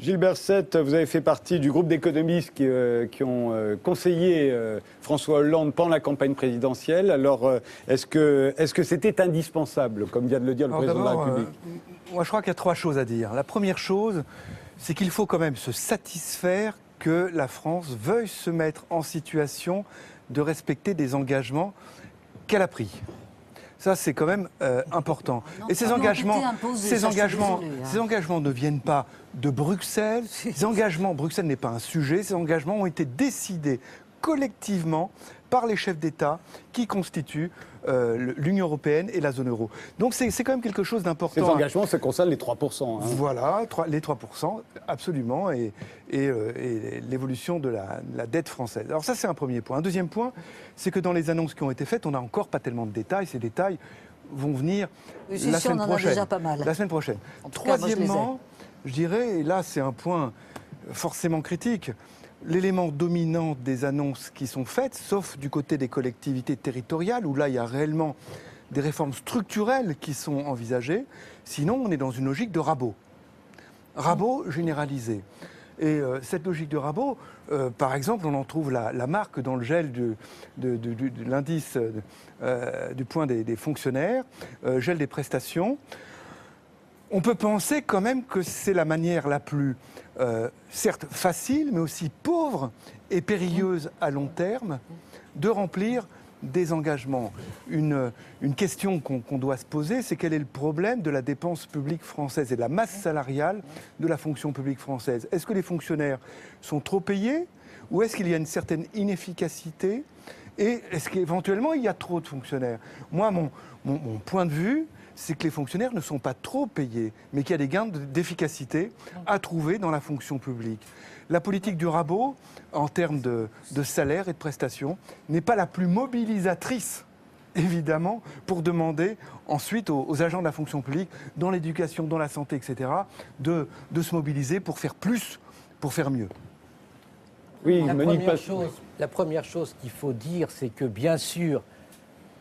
Gilles Berset, vous avez fait partie du groupe d'économistes qui ont conseillé François Hollande pendant la campagne présidentielle. Alors, est-ce que c'était indispensable, comme vient de le dire le président de la République? Moi, je crois qu'il y a trois choses à dire. La première chose, c'est qu'il faut quand même se satisfaire que la France veuille se mettre en situation de respecter des engagements qu'elle a pris. Ça, c'est quand même important. Et ces engagements ne viennent pas de Bruxelles. Ces engagements, Bruxelles n'est pas un sujet. Ces engagements ont été décidés collectivement par les chefs d'État qui constituent l'Union européenne et la zone euro. Donc c'est quand même quelque chose d'important. Ces engagements, ça concerne les 3%. Hein. Voilà, les 3%, absolument, et l'évolution de la dette française. Alors ça, c'est un premier point. Un deuxième point, c'est que dans les annonces qui ont été faites, on n'a encore pas tellement de détails. Ces détails vont venir la semaine prochaine. On en a déjà pas mal. La semaine prochaine. Troisièmement, je dirais, et là c'est un point forcément critique, l'élément dominant des annonces qui sont faites, sauf du côté des collectivités territoriales, où là il y a réellement des réformes structurelles qui sont envisagées, sinon on est dans une logique de rabot. Rabot généralisé. Et cette logique de rabot, par exemple, on en trouve la marque dans le gel de l'indice du point des fonctionnaires, gel des prestations. On peut penser quand même que c'est la manière la plus, certes facile, mais aussi pauvre et périlleuse à long terme de remplir des engagements. Une question qu'on doit se poser, c'est quel est le problème de la dépense publique française et de la masse salariale de la fonction publique française? Est-ce que les fonctionnaires sont trop payés ou est-ce qu'il y a une certaine inefficacité et est-ce qu'éventuellement il y a trop de fonctionnaires? Moi, mon point de vue, c'est que les fonctionnaires ne sont pas trop payés, mais qu'il y a des gains d'efficacité à trouver dans la fonction publique. La politique du rabot, en termes de salaire et de prestations, n'est pas la plus mobilisatrice, évidemment, pour demander ensuite aux agents de la fonction publique, dans l'éducation, dans la santé, etc., de se mobiliser pour faire plus, pour faire mieux. Oui, la première chose qu'il faut dire, c'est que, bien sûr,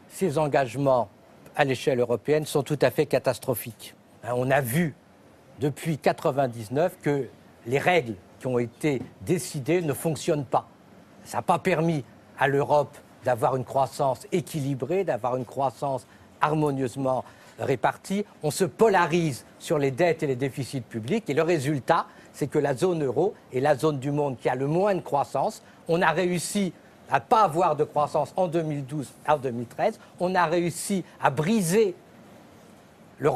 ces engagements à l'échelle européenne sont tout à fait catastrophiques. On a vu depuis 1999 que les règles qui ont été décidées ne fonctionnent pas. Ça n'a pas permis à l'Europe d'avoir une croissance équilibrée, d'avoir une croissance harmonieusement répartie. On se polarise sur les dettes et les déficits publics et le résultat, c'est que la zone euro est la zone du monde qui a le moins de croissance. On a réussi à ne pas avoir de croissance en 2012 à 2013. On a réussi à briser le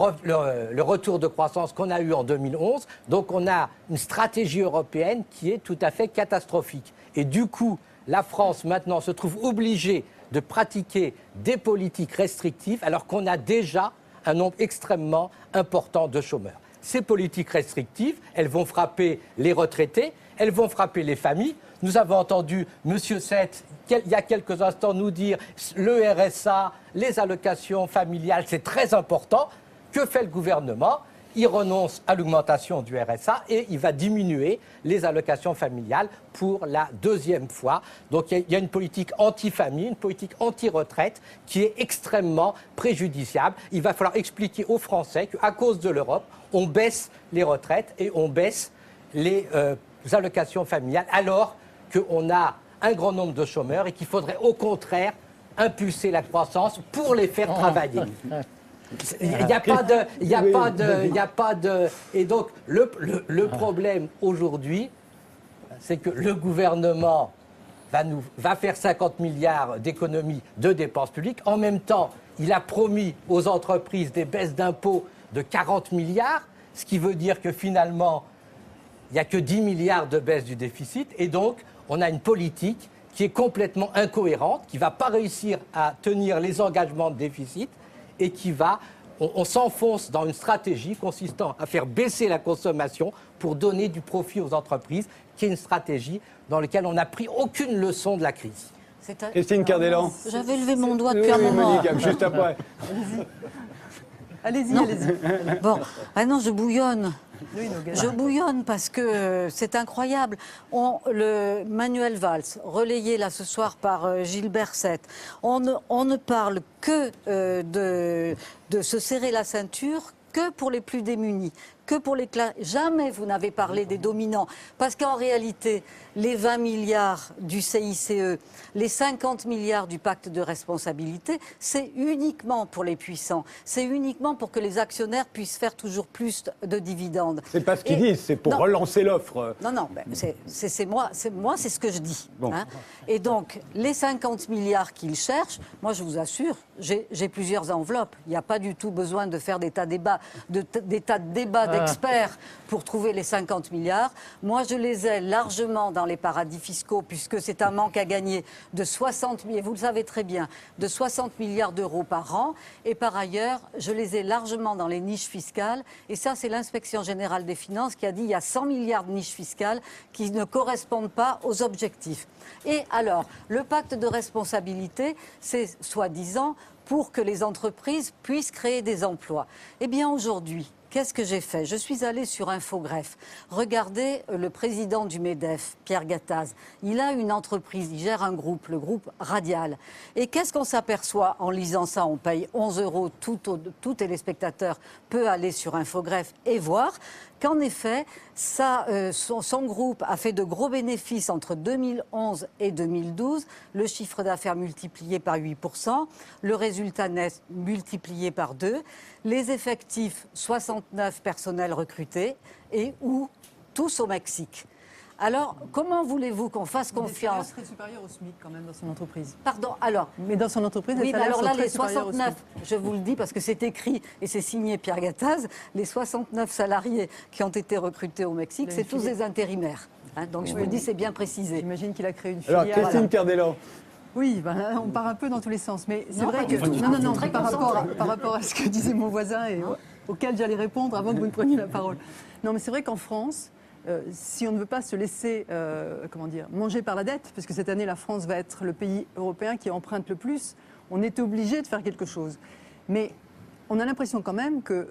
retour de croissance qu'on a eu en 2011. Donc on a une stratégie européenne qui est tout à fait catastrophique. Et du coup, la France maintenant se trouve obligée de pratiquer des politiques restrictives alors qu'on a déjà un nombre extrêmement important de chômeurs. Ces politiques restrictives, elles vont frapper les retraités, elles vont frapper les familles. Nous avons entendu M. Seth, il y a quelques instants, nous dire le RSA, les allocations familiales, c'est très important. Que fait le gouvernement? Il renonce à l'augmentation du RSA et il va diminuer les allocations familiales pour la deuxième fois. Donc il y a une politique anti-famille, une politique anti-retraite qui est extrêmement préjudiciable. Il va falloir expliquer aux Français qu'à cause de l'Europe, on baisse les retraites et on baisse les allocations familiales alors qu'on a un grand nombre de chômeurs et qu'il faudrait au contraire impulser la croissance pour les faire travailler. Il n'y a pas de... Et donc, le problème aujourd'hui, c'est que le gouvernement va faire 50 milliards d'économies de dépenses publiques. En même temps, il a promis aux entreprises des baisses d'impôts de 40 milliards, ce qui veut dire que finalement, il n'y a que 10 milliards de baisse du déficit. Et donc, on a une politique qui est complètement incohérente, qui ne va pas réussir à tenir les engagements de déficit et qui va... On s'enfonce dans une stratégie consistant à faire baisser la consommation pour donner du profit aux entreprises, qui est une stratégie dans laquelle on n'a pris aucune leçon de la crise. Christine Cardellan. J'avais levé mon doigt depuis un moment. Monique, juste après. Allez-y, allez-y. Bon, ah non, je bouillonne. Je bouillonne parce que c'est incroyable. Le Manuel Valls, relayé là ce soir par Gilles Berset, on ne parle que de se serrer la ceinture que pour les plus démunis. que pour les classes. Jamais vous n'avez parlé des dominants. Parce qu'en réalité, les 20 milliards du CICE, les 50 milliards du pacte de responsabilité, c'est uniquement pour les puissants. C'est uniquement pour que les actionnaires puissent faire toujours plus de dividendes. C'est pas ce qu'ils disent, c'est pour relancer l'offre. Non, c'est moi, c'est ce que je dis. Bon. Hein. Et donc, les 50 milliards qu'ils cherchent, moi je vous assure, j'ai plusieurs enveloppes. Il n'y a pas du tout besoin de faire des tas de débats d'experts pour trouver les 50 milliards. Moi, je les ai largement dans les paradis fiscaux, puisque c'est un manque à gagner de 60 milliards, vous le savez très bien, de 60 milliards d'euros par an. Et par ailleurs, je les ai largement dans les niches fiscales. Et ça, c'est l'Inspection générale des finances qui a dit qu'il y a 100 milliards de niches fiscales qui ne correspondent pas aux objectifs. Et alors, le pacte de responsabilité, c'est soi-disant pour que les entreprises puissent créer des emplois. Eh bien, aujourd'hui, qu'est-ce que j'ai fait? Je suis allée sur Infogreffe. Regardez le président du MEDEF, Pierre Gattaz. Il a une entreprise, il gère un groupe, le groupe Radial. Et qu'est-ce qu'on s'aperçoit en lisant ça? On paye 11 €, tout téléspectateur peut aller sur Infogreffe et voir qu'en effet, son groupe a fait de gros bénéfices entre 2011 et 2012, le chiffre d'affaires multiplié par 8%, le résultat net multiplié par 2, les effectifs 69 personnels recrutés et tous au Mexique. Alors, comment voulez-vous qu'on fasse confiance? Les salaires seraient supérieurs au SMIC quand même dans son entreprise. Pardon, alors. Mais dans son entreprise, Oui, les mais salaires alors là, sont très les supérieurs au 69, SMIC. je vous le dis parce que c'est écrit et c'est signé Pierre Gattaz, les 69 salariés qui ont été recrutés au Mexique, c'est tous des intérimaires. Hein, donc je me dis, c'est bien précisé. J'imagine qu'il a créé une filière. Alors, Christine Cardellan. Oui, ben, on part un peu dans tous les sens. Mais c'est Non, vrai pas que. du tout. Non, Très par rapport à ce que disait mon voisin et auquel j'allais répondre avant que vous ne preniez la parole. Non, mais c'est vrai qu'en France, si on ne veut pas se laisser manger par la dette, parce que cette année, la France va être le pays européen qui emprunte le plus, on est obligé de faire quelque chose. Mais on a l'impression quand même que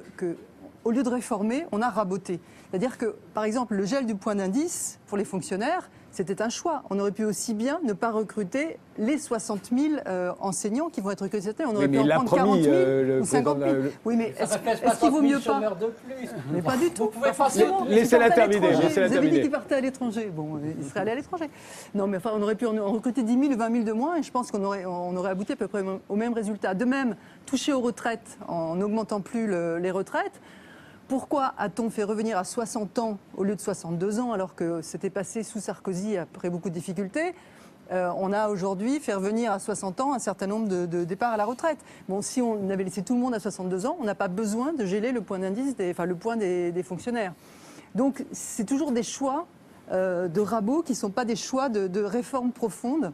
au lieu de réformer, on a raboté. C'est-à-dire que, par exemple, le gel du point d'indice pour les fonctionnaires, c'était un choix. On aurait pu aussi bien ne pas recruter les 60 000 enseignants qui vont être recrutés cette année. On aurait pu en prendre 40 000 ou 50 000. Oui, mais est-ce qu'il vaut mieux pas de plus. Mais pas du tout. Pas forcément. Laissez-la terminer. Vous avez dit qu'il partait à l'étranger. Bon, il serait allé à l'étranger. Non, mais enfin, on aurait pu en recruter 10 000 ou 20 000 de moins et je pense qu'on aurait abouti à peu près au même résultat. De même, toucher aux retraites en n'augmentant plus les retraites. Pourquoi a-t-on fait revenir à 60 ans au lieu de 62 ans alors que c'était passé sous Sarkozy après beaucoup de difficultés? On a aujourd'hui fait revenir à 60 ans un certain nombre de départs à la retraite. Bon, si on avait laissé tout le monde à 62 ans, on n'a pas besoin de geler le point d'indice, le point des fonctionnaires. Donc c'est toujours des choix de rabot qui ne sont pas des choix de réformes profondes.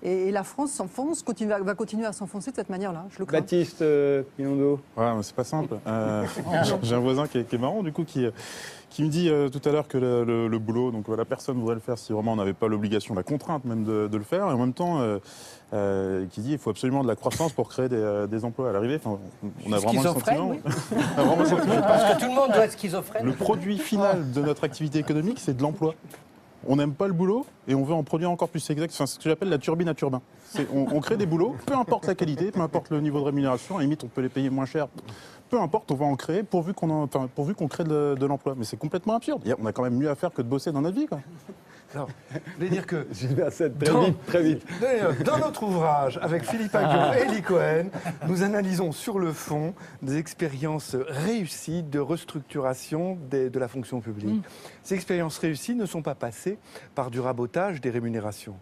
Et la France s'enfonce, va continuer à s'enfoncer de cette manière-là, je le crains. Baptiste Pinondo. Ouais, mais c'est pas simple. J'ai un voisin qui est marrant, du coup, qui me dit tout à l'heure que le boulot, donc la personne voudrait le faire si vraiment on n'avait pas l'obligation, la contrainte même de le faire, et en même temps, qui dit qu'il faut absolument de la croissance pour créer des emplois à l'arrivée. Enfin, on a vraiment le sentiment. Oui. On a vraiment le sentiment. Parce que tout le monde doit être schizophrène. Le produit final de notre activité économique, c'est de l'emploi. On n'aime pas le boulot et on veut en produire encore plus. C'est exact. Enfin, c'est ce que j'appelle la turbine à turbin. On crée des boulots, peu importe la qualité, peu importe le niveau de rémunération, à la limite on peut les payer moins cher. Peu importe, on va en créer pourvu qu'on crée de l'emploi. Mais c'est complètement absurde. On a quand même mieux à faire que de bosser dans notre vie, quoi. Alors, je vais dire que Très vite. Dans notre ouvrage, avec Philippe Aghion et Elie Cohen, nous analysons sur le fond des expériences réussies de restructuration de la fonction publique. Ces expériences réussies ne sont pas passées par du rabotage des rémunérations,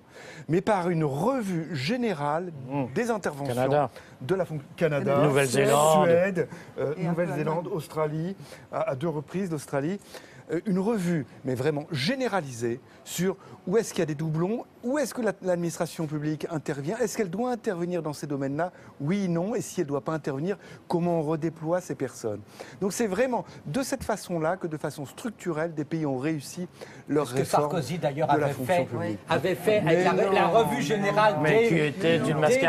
mais par une revue générale des interventions Canada. de la fonction Canada, Nouvelle-Zélande. Suède, Nouvelle-Zélande, Australie, à 2 reprises d'Australie. Une revue, mais vraiment généralisée, sur où est-ce qu'il y a des doublons, où est-ce que l'administration publique intervient, est-ce qu'elle doit intervenir dans ces domaines-là, oui, non, et si elle ne doit pas intervenir, comment on redéploie ces personnes. Donc c'est vraiment de cette façon-là que de façon structurelle, des pays ont réussi leur réforme. Ce que Sarkozy d'ailleurs de la fonction publique. avait fait avec la revue générale des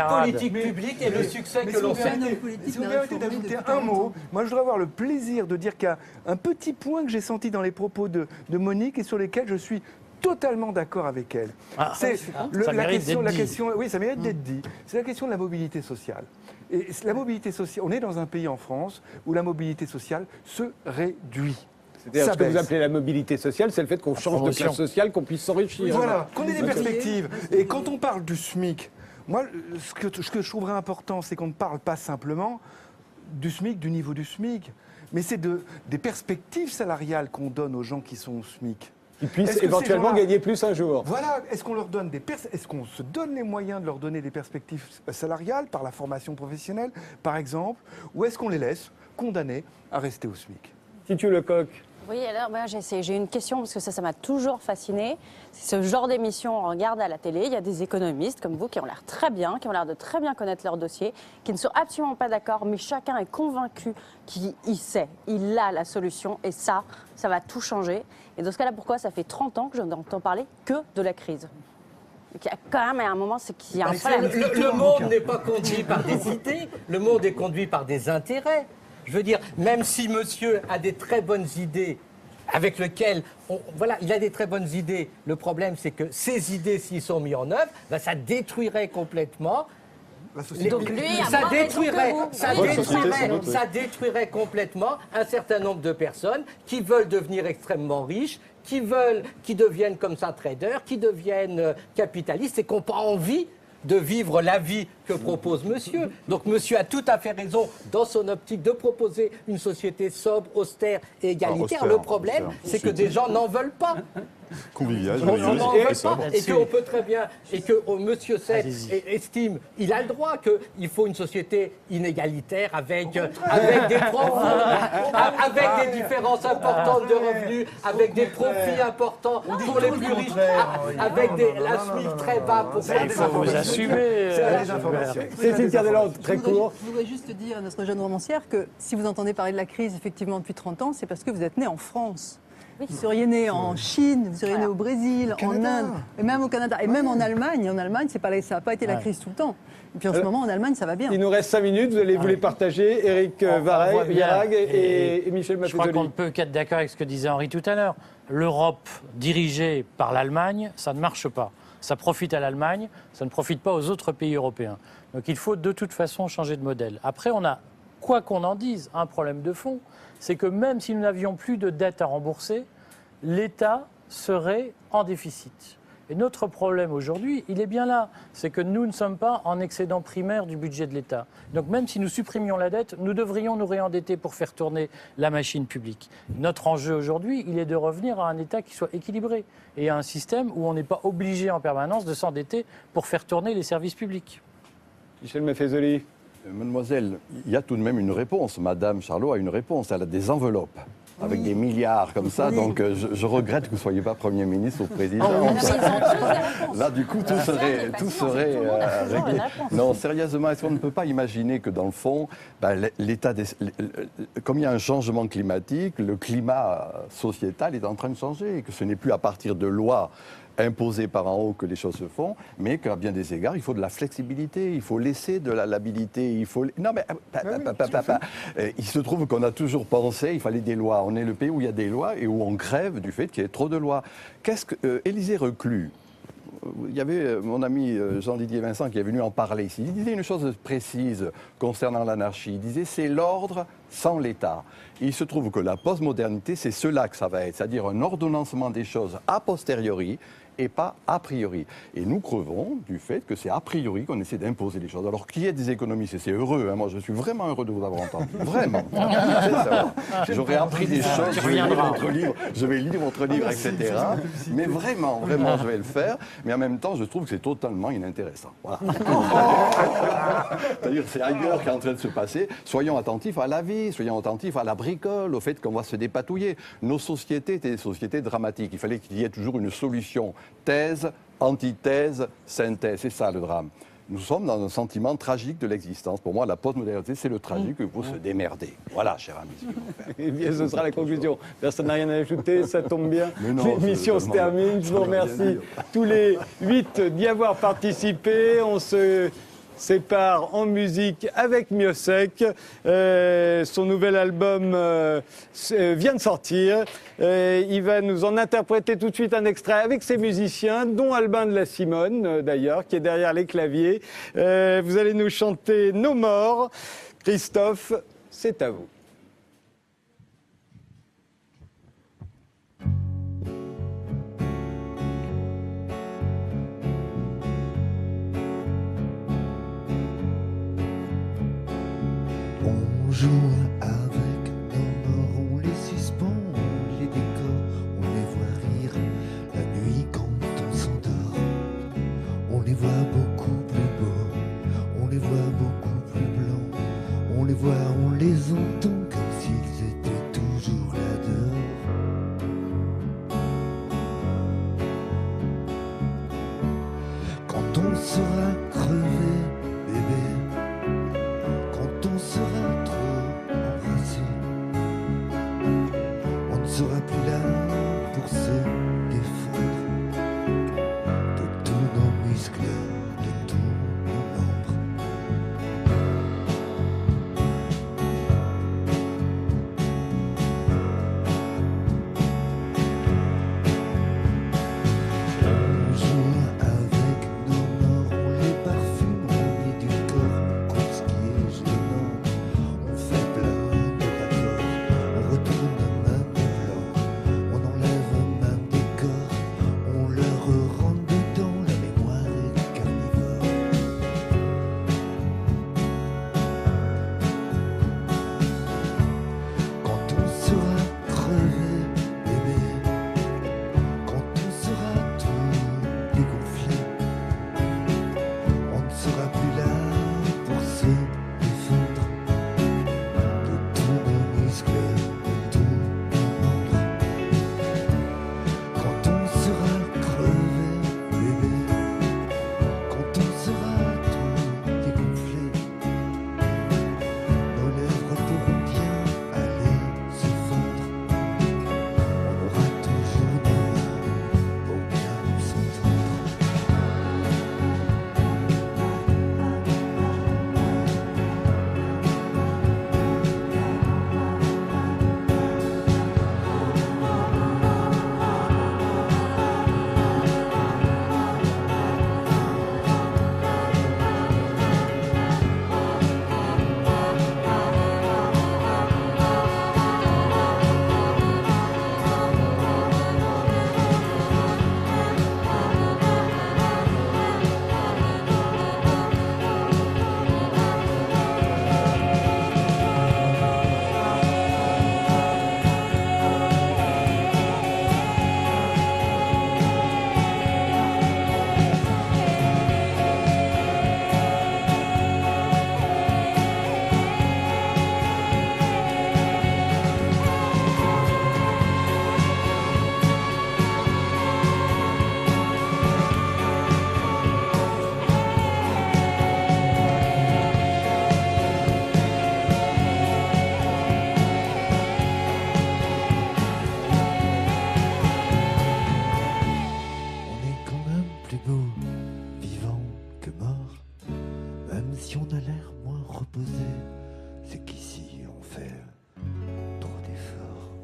politiques publiques et le succès que l'on sait. Si vous me permettez d'ajouter un mot, moi je voudrais avoir le plaisir de dire qu'il y a un petit point que j'ai senti dans les propos de Monique et sur lesquels je suis totalement d'accord avec elle. C'est la question, oui, ça mérite d'être dit. C'est la question de la mobilité sociale. Et la mobilité sociale, on est dans un pays en France où la mobilité sociale se réduit. C'est-à-dire ce que vous appelez la mobilité sociale, c'est le fait qu'on change de classe sociale, qu'on puisse s'enrichir. Voilà, qu'on ait des perspectives. Et quand on parle du SMIC, moi, ce que je trouverais important, c'est qu'on ne parle pas simplement du SMIC, du niveau du SMIC, mais c'est des perspectives salariales qu'on donne aux gens qui sont au SMIC. Ils puissent éventuellement gagner plus un jour. Voilà, est-ce qu'on leur donne est-ce qu'on se donne les moyens de leur donner des perspectives salariales par la formation professionnelle, par exemple, ou est-ce qu'on les laisse condamnés à rester au SMIC? Titu Lecoq. Oui, alors j'ai une question parce que ça m'a toujours fascinée. C'est ce genre d'émission, on regarde à la télé, il y a des économistes comme vous qui ont l'air très bien, qui ont l'air de très bien connaître leur dossier, qui ne sont absolument pas d'accord, mais chacun est convaincu qu'il sait, il a la solution et ça va tout changer. Et dans ce cas-là, pourquoi ça fait 30 ans que je n'entends parler que de la crise? Donc, il y a quand même un moment, c'est qu'il y a un problème. Le monde n'est pas conduit par des idées, le monde est conduit par des intérêts. Je veux dire, même si monsieur a des très bonnes idées avec lesquelles, voilà, il a des très bonnes idées, le problème c'est que ces idées, s'ils sont mis en œuvre, ben, ça détruirait complètement. Donc lui, ça détruirait complètement un certain nombre de personnes qui veulent devenir extrêmement riches, qui deviennent comme ça traders, qui deviennent capitalistes et qui n'ont pas envie de vivre la vie que propose monsieur. Donc monsieur a tout à fait raison dans son optique de proposer une société sobre, austère et égalitaire. Le problème, c'est que des gens n'en veulent pas. Convivial, et qu'on peut très bien, et que monsieur Seth estime, il a le droit qu'il faut une société inégalitaire avec des avec des différences importantes de revenus, avec des profits importants pour les plus riches, avec un SMIC très bas pour il faut vous assumer. Cécile Cardelande, très court. Je voudrais juste dire à notre jeune romancière que si vous entendez parler de la crise effectivement depuis 30 ans, c'est parce que vous êtes né en France. Vous seriez né en Chine, vous seriez né au Brésil, en Inde, et même au Canada, et même en Allemagne. En Allemagne, ça n'a pas été la crise tout le temps. Et puis en ce moment, en Allemagne, ça va bien. Il nous reste 5 minutes, vous allez vous les partager. Éric Varag et Michel Maffezoli. Je crois qu'on ne peut qu'être d'accord avec ce que disait Henri tout à l'heure. L'Europe dirigée par l'Allemagne, ça ne marche pas. Ça profite à l'Allemagne, ça ne profite pas aux autres pays européens. Donc il faut de toute façon changer de modèle. Après, on a, quoi qu'on en dise, un problème de fond, c'est que même si nous n'avions plus de dettes à rembourser, l'État serait en déficit. Et notre problème aujourd'hui, il est bien là. C'est que nous ne sommes pas en excédent primaire du budget de l'État. Donc même si nous supprimions la dette, nous devrions nous réendetter pour faire tourner la machine publique. Notre enjeu aujourd'hui, il est de revenir à un État qui soit équilibré et à un système où on n'est pas obligé en permanence de s'endetter pour faire tourner les services publics. Michel Maffezoli. Mademoiselle, il y a tout de même une réponse. Madame Charlot a une réponse. Elle a des enveloppes avec des milliards comme ça. Donc je regrette que vous ne soyez pas Premier ministre ou Président. Là, du coup, tout serait réglé. Non, sérieusement, est-ce qu'on ne peut pas imaginer que dans le fond, l'État, comme il y a un changement climatique, le climat sociétal est en train de changer et que ce n'est plus à partir de lois imposé par en haut que les choses se font, mais qu'à bien des égards, il faut de la flexibilité, il faut laisser de la labilité, il faut... Non mais... il se trouve qu'on a toujours pensé, il fallait des lois. On est le pays où il y a des lois et où on crève du fait qu'il y ait trop de lois. Qu'est-ce que... Élisée Reclus, il y avait mon ami Jean-Didier Vincent qui est venu en parler ici. Il disait une chose précise concernant l'anarchie. Il disait c'est l'ordre sans l'État. Et il se trouve que la postmodernité, c'est cela que ça va être, c'est-à-dire un ordonnancement des choses a posteriori et pas a priori. Et nous crevons du fait que c'est a priori qu'on essaie d'imposer les choses. Alors qu'il y ait des économistes, et c'est heureux, hein, moi je suis vraiment heureux de vous avoir entendu, vraiment. J'aurais appris des choses, je vais lire votre livre, etc. Mais vraiment, je vais le faire. Mais en même temps, je trouve que c'est totalement inintéressant. Voilà. C'est-à-dire c'est ailleurs qui est en train de se passer. Soyons attentifs à la vie, soyons attentifs à la bricole, au fait qu'on va se dépatouiller. Nos sociétés étaient des sociétés dramatiques. Il fallait qu'il y ait toujours une solution. Thèse, antithèse, synthèse, c'est ça le drame. Nous sommes dans un sentiment tragique de l'existence. Pour moi, la postmodernité, c'est le tragique il faut se démerder. Voilà, cher ami. Eh bien, ce sera la conclusion. Personne n'a rien à ajouter, ça tombe bien. L'émission se termine. Je vous remercie tous les 8 d'y avoir participé. On se sépare en musique avec Miossec. Son nouvel album vient de sortir. Il va nous en interpréter tout de suite un extrait avec ses musiciens, dont Albin de la Simone, d'ailleurs, qui est derrière les claviers. Vous allez nous chanter Nos morts. Christophe, c'est à vous. joue avec nos morts, on les suspend, on les décore, on les voit rire la nuit quand on s'endort. On les voit beaucoup plus beaux, on les voit beaucoup plus blancs, on les voit, on les entend comme s'ils étaient toujours là dehors. Quand on sera crevé, bébé, quand on sera trop embrassé, on ne sera plus là pour se défendre de tous nos muscles, de tous nos membres. On joue avec nos morts, on les parfume, on édulcore, qu'on ce qui est gênant. On fait plein d'accords, on retourne même l'or, on enlève même des corps, on leur rentre dedans, la mémoire est carnivore. Quand on sera crevé, bébé, quand on sera tout dégonflé, on ne sera plus là pour se défendre de tous nos muscles, de tous nos membres. Quand on sera crevé, bébé, quand on sera tout dégonflé, nos lèvres pourront bien aller se fondre. On aura toujours nos mains pour bien nous s'entendre. On est quand même plus beau, vivant que mort. Même si on a l'air moins reposé, c'est qu'ici on fait trop d'efforts.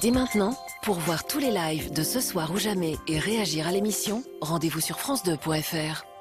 Dès maintenant, pour voir tous les lives de Ce soir ou jamais et réagir à l'émission, rendez-vous sur France2.fr.